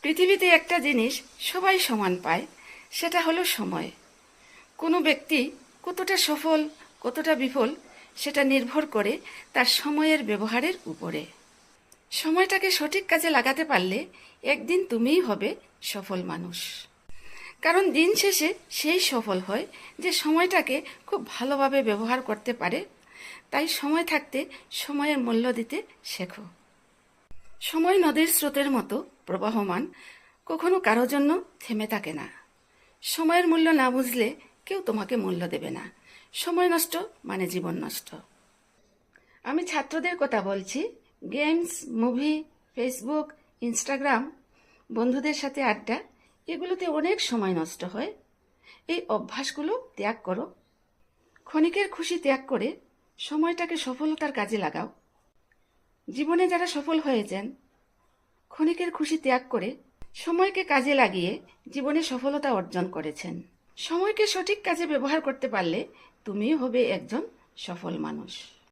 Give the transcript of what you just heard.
পৃথিবীতে একটা জিনিস সবাই সমান পায়, সেটা হলো সময়। কোনো ব্যক্তি কতটা সফল, কতটা বিফল, সেটা নির্ভর করে তার সময়ের ব্যবহারের উপরে। সময়টাকে সঠিক কাজে লাগাতে পারলে একদিন তুমিই হবে সফল মানুষ। কারণ দিন শেষে সেই সফল হয় যে সময়টাকে খুব ভালোভাবে ব্যবহার করতে পারে। তাই সময় থাকতে সময়ের মূল্য দিতে শেখো। সময় নদীর স্রোতের মতো প্রবাহমান, কখনো কারো জন্য থেমে থাকে না। সময়ের মূল্য না বুঝলে কেউ তোমাকে মূল্য দেবে না। সময় নষ্ট মানে জীবন নষ্ট। আমি ছাত্রদের কথা বলছি। গেমস, মুভি, ফেসবুক, ইনস্টাগ্রাম, বন্ধুদের সাথে আড্ডা, এগুলোতে অনেক সময় নষ্ট হয়। এই অভ্যাসগুলো ত্যাগ করো। ক্ষণিকের খুশি ত্যাগ করে সময়টাকে সফলতার কাজে লাগাও। জীবনে যারা সফল হয়েছেন, ক্ষণিকের খুশি ত্যাগ করে সময়কে কাজে লাগিয়ে জীবনে সফলতা অর্জন করেছেন। সময়কে সঠিক কাজে ব্যবহার করতে পারলে তুমিও হবে একজন সফল মানুষ।